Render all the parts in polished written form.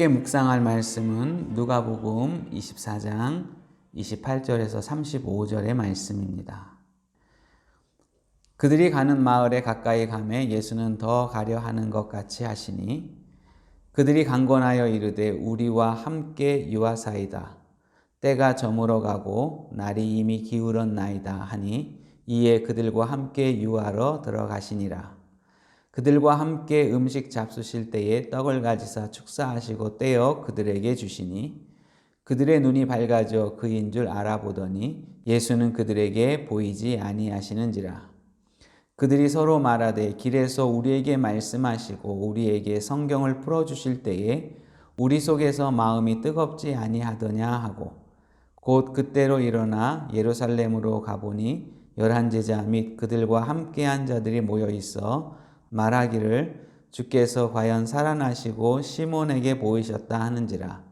함께 묵상할 말씀은 누가복음 24장 28절에서 35절의 말씀입니다. 그들이 가는 마을에 가까이 가매 예수는 더 가려 하는 것 같이 하시니 그들이 강권하여 이르되 우리와 함께 유하사이다. 때가 저물어 가고 날이 이미 기울었나이다 하니 이에 그들과 함께 유하러 들어가시니라. 그들과 함께 음식 잡수실 때에 떡을 가지사 축사하시고 떼어 그들에게 주시니 그들의 눈이 밝아져 그인 줄 알아보더니 예수는 그들에게 보이지 아니하시는지라. 그들이 서로 말하되 길에서 우리에게 말씀하시고 우리에게 성경을 풀어주실 때에 우리 속에서 마음이 뜨겁지 아니하더냐 하고 곧 그때로 일어나 예루살렘으로 가보니 11 제자 및 그들과 함께한 자들이 모여 있어 말하기를 주께서 과연 살아나시고 시몬에게 보이셨다 하는지라.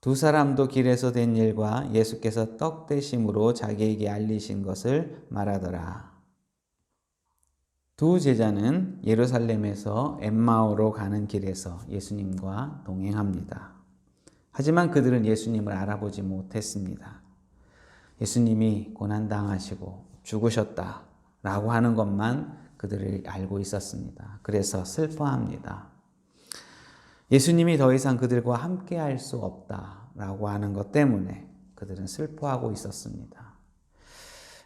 두 사람도 길에서 된 일과 예수께서 떡 되심으로 자기에게 알리신 것을 말하더라. 두 제자는 예루살렘에서 엠마오로 가는 길에서 예수님과 동행합니다. 하지만 그들은 예수님을 알아보지 못했습니다. 예수님이 고난당하시고 죽으셨다라고 하는 것만 그들이 알고 있었습니다. 그래서 슬퍼합니다. 예수님이 더 이상 그들과 함께 할 수 없다라고 하는 것 때문에 그들은 슬퍼하고 있었습니다.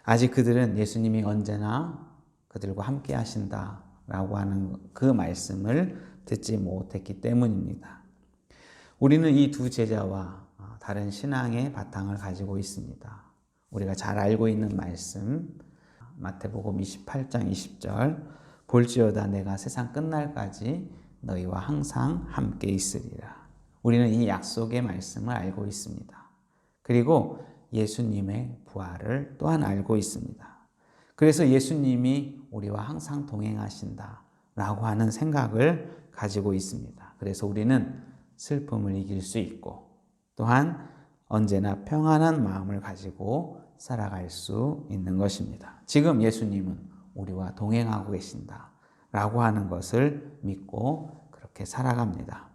아직 그들은 예수님이 언제나 그들과 함께 하신다라고 하는 그 말씀을 듣지 못했기 때문입니다. 우리는 이 두 제자와 다른 신앙의 바탕을 가지고 있습니다. 우리가 잘 알고 있는 말씀 마태복음 28장 20절 볼지어다 내가 세상 끝날까지 너희와 항상 함께 있으리라. 우리는 이 약속의 말씀을 알고 있습니다. 그리고 예수님의 부활을 또한 알고 있습니다. 그래서 예수님이 우리와 항상 동행하신다라고 하는 생각을 가지고 있습니다. 그래서 우리는 슬픔을 이길 수 있고 또한 언제나 평안한 마음을 가지고 살아갈 수 있는 것입니다. 지금 예수님은 우리와 동행하고 계신다라고 하는 것을 믿고 그렇게 살아갑니다.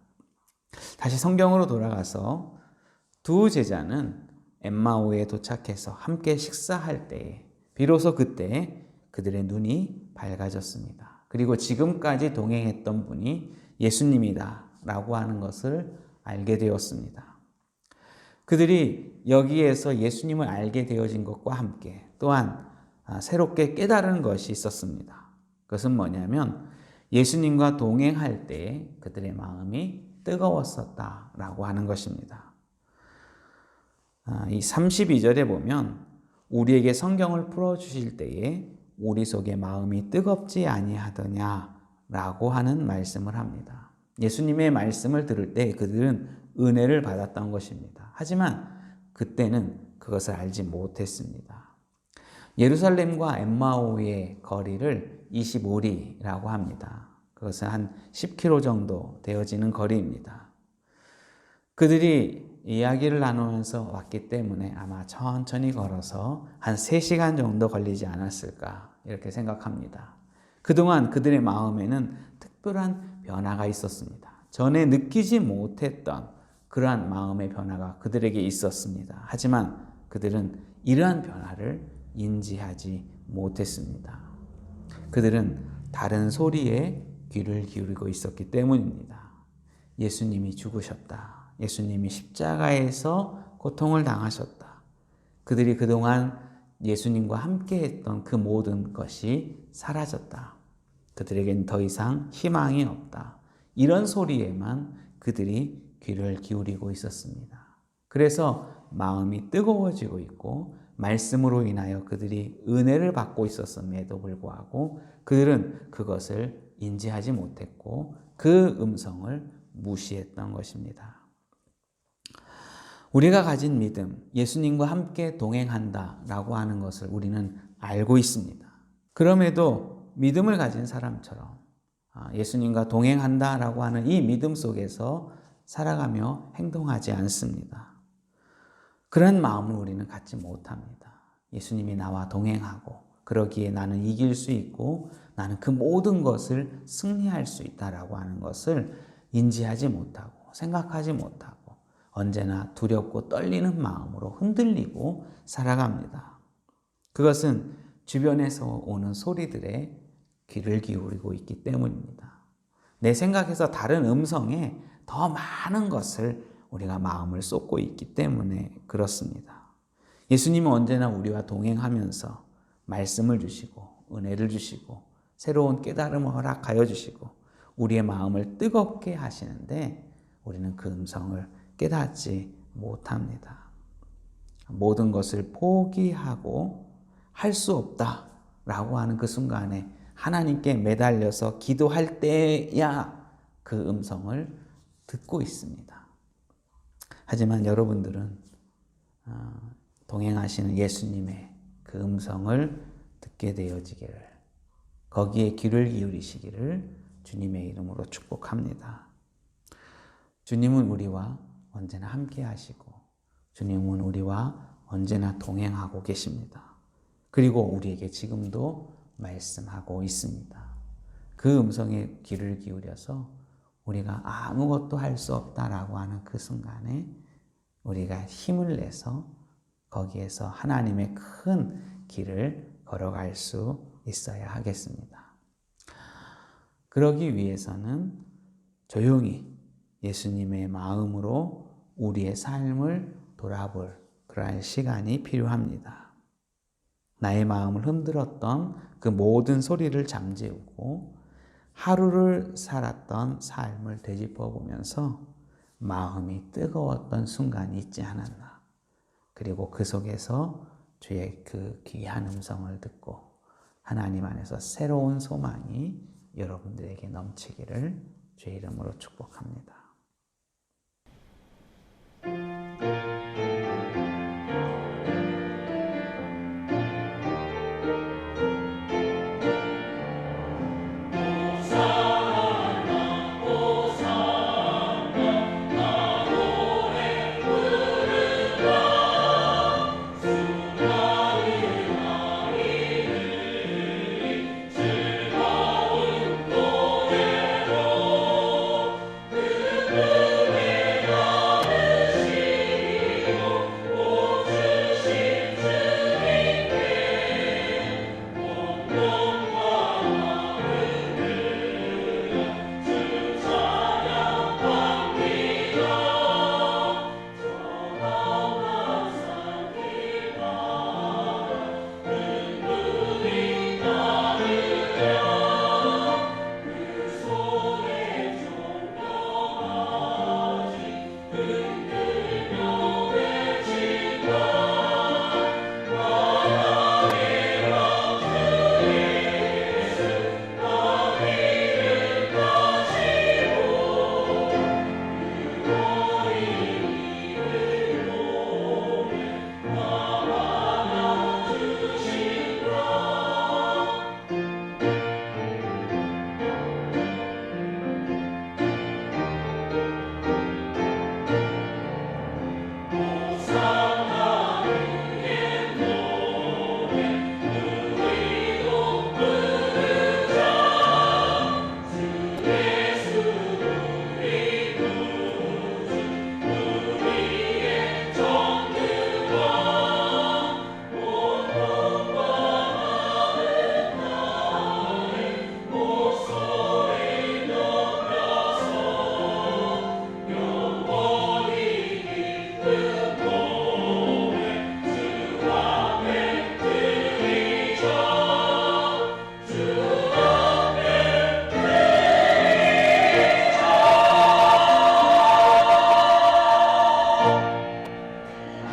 다시 성경으로 돌아가서 두 제자는 엠마오에 도착해서 함께 식사할 때에 비로소 그때 그들의 눈이 밝아졌습니다. 그리고 지금까지 동행했던 분이 예수님이다라고 하는 것을 알게 되었습니다. 그들이 여기에서 예수님을 알게 되어진 것과 함께 또한 새롭게 깨달은 것이 있었습니다. 그것은 뭐냐면 예수님과 동행할 때 그들의 마음이 뜨거웠었다라고 하는 것입니다. 이 32절에 보면 우리에게 성경을 풀어주실 때에 우리 속에 마음이 뜨겁지 아니하더냐라고 하는 말씀을 합니다. 예수님의 말씀을 들을 때 그들은 은혜를 받았던 것입니다. 하지만 그때는 그것을 알지 못했습니다. 예루살렘과 엠마오의 거리를 25리라고 합니다. 그것은 한 10km 정도 되어지는 거리입니다. 그들이 이야기를 나누면서 왔기 때문에 아마 천천히 걸어서 한 3시간 정도 걸리지 않았을까 이렇게 생각합니다. 그동안 그들의 마음에는 특별한 변화가 있었습니다. 전에 느끼지 못했던 그러한 마음의 변화가 그들에게 있었습니다. 하지만 그들은 이러한 변화를 인지하지 못했습니다. 그들은 다른 소리에 귀를 기울이고 있었기 때문입니다. 예수님이 죽으셨다. 예수님이 십자가에서 고통을 당하셨다. 그들이 그동안 예수님과 함께 했던 그 모든 것이 사라졌다. 그들에겐 더 이상 희망이 없다. 이런 소리에만 그들이 귀를 기울이고 있었습니다. 그래서 마음이 뜨거워지고 있고 말씀으로 인하여 그들이 은혜를 받고 있었음에도 불구하고 그들은 그것을 인지하지 못했고 그 음성을 무시했던 것입니다. 우리가 가진 믿음, 예수님과 함께 동행한다라고 하는 것을 우리는 알고 있습니다. 그럼에도 믿음을 가진 사람처럼 예수님과 동행한다라고 하는 이 믿음 속에서 살아가며 행동하지 않습니다. 그런 마음을 우리는 갖지 못합니다. 예수님이 나와 동행하고 그러기에 나는 이길 수 있고 나는 그 모든 것을 승리할 수 있다라고 하는 것을 인지하지 못하고 생각하지 못하고 언제나 두렵고 떨리는 마음으로 흔들리고 살아갑니다. 그것은 주변에서 오는 소리들에 귀를 기울이고 있기 때문입니다. 내 생각에서 다른 음성에 더 많은 것을 우리가 마음을 쏟고 있기 때문에 그렇습니다. 예수님은 언제나 우리와 동행하면서 말씀을 주시고 은혜를 주시고 새로운 깨달음을 허락하여 주시고 우리의 마음을 뜨겁게 하시는데 우리는 그 음성을 깨닫지 못합니다. 모든 것을 포기하고 할 수 없다라고 하는 그 순간에 하나님께 매달려서 기도할 때야 그 음성을 듣고 있습니다. 하지만 여러분들은 동행하시는 예수님의 그 음성을 듣게 되어지기를, 거기에 귀를 기울이시기를 주님의 이름으로 축복합니다. 주님은 우리와 언제나 함께 하시고 주님은 우리와 언제나 동행하고 계십니다. 그리고 우리에게 지금도 말씀하고 있습니다. 그 음성에 귀를 기울여서 우리가 아무것도 할 수 없다라고 하는 그 순간에 우리가 힘을 내서 거기에서 하나님의 큰 길을 걸어갈 수 있어야 하겠습니다. 그러기 위해서는 조용히 예수님의 마음으로 우리의 삶을 돌아볼 그러한 시간이 필요합니다. 나의 마음을 흔들었던 그 모든 소리를 잠재우고 하루를 살았던 삶을 되짚어 보면서 마음이 뜨거웠던 순간이 있지 않았나. 그리고 그 속에서 주의 그 귀한 음성을 듣고 하나님 안에서 새로운 소망이 여러분들에게 넘치기를 주의 이름으로 축복합니다.